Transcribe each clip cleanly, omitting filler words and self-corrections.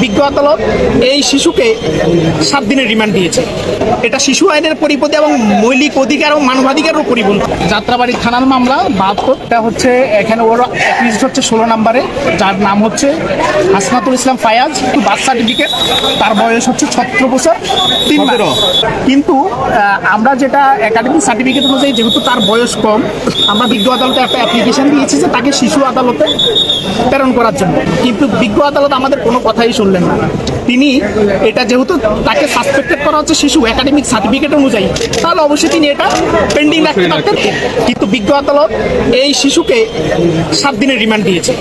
বিজ্ঞ আদালত এই শিশুকে 7 দিনের রিমান্ড দিয়েছে। এটা শিশু আইনের পরিপন্থী এবং মৌলিক অধিকার ও মানবাধিকারের পরিপন্থী। যাত্রাবাড়ি থানার মামলা 72, এটা হচ্ছে এখানে ওর অ্যাকিউজড হচ্ছে 16 নম্বরে, যার নাম হচ্ছে হাসনাতুল ইসলাম ফায়াজ। বার্থ সার্টিফিকেট, তার বয়স হচ্ছে 17 বছর 3 মাস। কিন্তু আমরা যেটা একাডেমিক সার্টিফিকেট অনুযায়ী যেহেতু তার বয়স কম, আমরা বিজ্ঞ আদালতে একটা অ্যাপ্লিকেশন দিয়েছি যে তাকে শিশু আদালতে প্রেরণ করার জন্য। কিন্তু বিজ্ঞ আদালত আমাদের কোনো কথাই শুনলেন না। তিনি এটা যেহেতু তাকে সাসপেক্টেড করা হচ্ছে শিশু একাডেমিক সার্টিফিকেট অনুযায়ী, তাহলে অবশ্যই তিনি এটা পেন্ডিং রাখতে পারতেন। কিন্তু বিজ্ঞ আদালত এই শিশুকে 7 দিনের রিমান্ড দিয়েছে।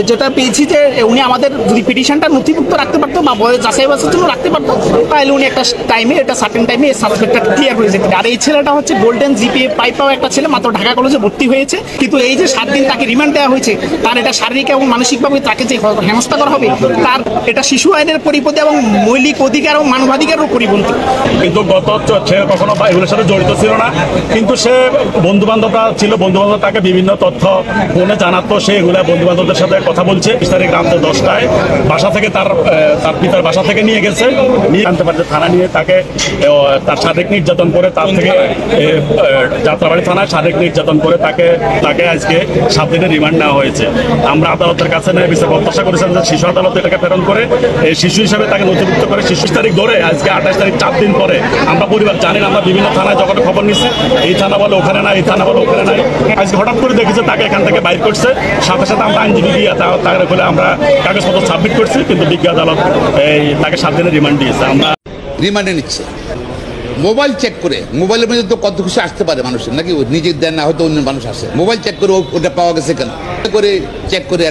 যেটা পেয়েছি যে উনি আমাদের যদি পিটিশনটা নথিভুক্ত রাখতে পারতো বা বয়স যাচাই বাছাইয়ের জন্য রাখতে পারতো, তাহলে উনি একটা টাইমে, এটা সার্টেন টাইমে এই সাসপেক্টটা ক্লিয়ার হয়ে যেত। আর এই ছেলেটা হচ্ছে গোল্ডেন জিপিএ পাওয়া একটা ছেলে, মাত্র ঢাকা কলেজে ভর্তি হয়েছে। কিন্তু এই যে 7 দিন তাকে রিমান্ড দেওয়া হয়েছে, তার এটা শারীরিক এবং মানসিকভাবে তাকে যে হেনস্থা করা হবে, তার এটা শিশু আইনের পরিপন্থী এবং মৌলিক অধিকার ও মানবাধিকারের পরিপন্থী। কিন্তু গত সে কখনো এগুলোর সাথে জড়িত ছিল না, কিন্তু সে বন্ধু বান্ধবরা ছিল, বন্ধু বান্ধব তাকে বিভিন্ন তথ্য ফোনে জানাতো। সে এগুলা বন্ধু বান্ধবদের সাথে কথা বলছে। 20 তারিখ রাতে 10টায় বাসা থেকে তার পিতার বাসা থেকে নিয়ে গেছে, নিয়ে আনতে পারছে থানা, নিয়ে তাকে তার শারীরিক নির্যাতন করে, তার থেকে যাত্রাবাড়ি থানায় শারীরিক নির্যাতন করে তাকে আজকে 7 দিনের রিমান্ড নেওয়া হয়েছে। আমরা আদালতের কাছে বিচার প্রত্যাশা করেছিলাম যে শিশু আদালত এটাকে প্রেরণ করে শিশু হিসাবে তাকে নথিভুক্ত করে 26 তারিখ ধরে আজকে 28 তারিখ 4 দিন পরে আমরা পরিবার জানি না, আমরা বিভিন্ন থানায় যখন খবর নিচ্ছি, এই থানা বলে ওখানে নাই, এই থানা বলে ওখানে নাই। আজকে হঠাৎ করে দেখেছে তাকে এখান থেকে বাইর করছে, সাথে সাথে আমরা আইনজীবী দিয়ে তাকে বলে আমরা কাগজপত্র সাবমিট করছি। কিন্তু বিজ্ঞ আদালত তাকে 7 দিনের রিমান্ড দিয়েছে। আমরা রিমান্ডে নিচ্ছে মোবাইল চেক করে। মোবাইলের মধ্যে তো কত কিছু আসতে পারে মানুষের, নাকি নিজের দেন না, হয়তো অন্য মানুষ আসে। মোবাইল চেক করে ওটা পাওয়া গেছে কেন করে চেক করে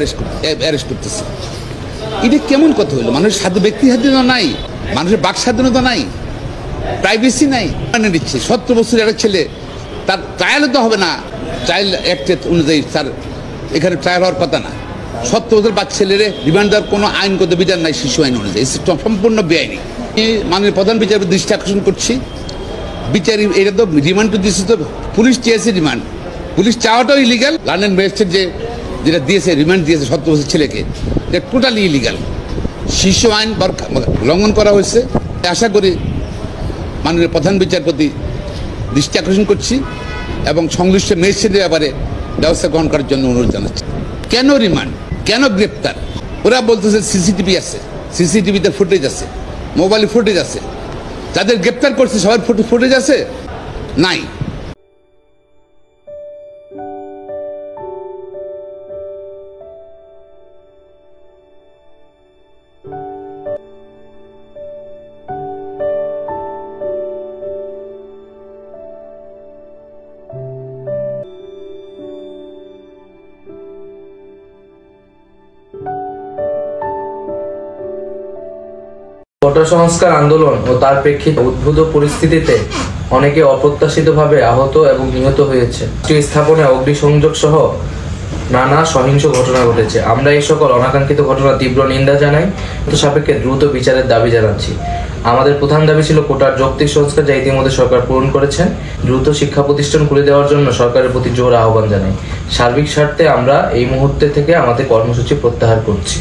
অ্যারেস্ট করতেছে। এটা কেমন কথা হলো? মানুষের ব্যক্তি স্বাধীনতা নাই, মানুষের বাক স্বাধীনতা নাই, প্রাইভেসি নাই। মানে দিচ্ছে 17 বছরের একটা ছেলে, তার ট্রায়ালও তো হবে না। চাইল্ড অ্যাক্টের অনুযায়ী তার এখানে ট্রায়াল হওয়ার কথা না। 17 বছর বাচ্চা ছেলেরে রিমান্ড দেওয়ার কোনো আইনগত বিধান নাই শিশু আইন অনুযায়ী, সম্পূর্ণ বেআইনি। মাননীয় প্রধান বিচারপতি দৃষ্টি আকর্ষণ করছি, বিচারী এটা তো রিমান্ড তো দিচ্ছে, তো পুলিশ চেয়েছে রিমান্ড, পুলিশ চাওয়াটাও ইলিগাল। লন্ডন ম্যাজিস্ট্রেট যেটা দিয়েছে রিমান্ড দিয়েছে 17 বছর ছেলেকে, এটা টোটালি ইলিগাল। শিশু আইন লঙ্ঘন করা হয়েছে। আশা করি মাননীয় প্রধান বিচারপতি দৃষ্টি আকর্ষণ করছি এবং সংশ্লিষ্ট ম্যাজিস্ট্রেটের ব্যাপারে ব্যবস্থা গ্রহণ করার জন্য অনুরোধ জানাচ্ছি। কেন রিমান্ড, কেন গ্রেপ্তার? ওরা বলতেছে সিসিটিভি আছে, সিসিটিভিতে ফুটেজ আছে, মোবাইলে ফুটেজ আছে। যাদের গ্রেপ্তার করছে সবার ফুটেজ আছে? নাই। কোটা সংস্কার আন্দোলন ও তার প্রেক্ষিতে উদ্ভূত পরিস্থিতিতে অনেকে অপ্রত্যাশিতভাবে আহত এবং নিহত হয়েছে। স্থাপনে অগ্নিসংযোগ সহ নানা সহিংস ঘটনা ঘটেছে। আমরা এই সকল অনাকাঙ্ক্ষিত ঘটনা তীব্র নিন্দা জানাই, সাপেক্ষে দ্রুত বিচারের দাবি জানাচ্ছি। আমাদের প্রধান দাবি ছিল কোটার যৌক্তিক সংস্কার, যা ইতিমধ্যে সরকার পূরণ করেছেন। দ্রুত শিক্ষা প্রতিষ্ঠান খুলে দেওয়ার জন্য সরকারের প্রতি জোর আহ্বান জানাই। সার্বিক স্বার্থে আমরা এই মুহূর্তে থেকে আমাদের কর্মসূচি প্রত্যাহার করছি।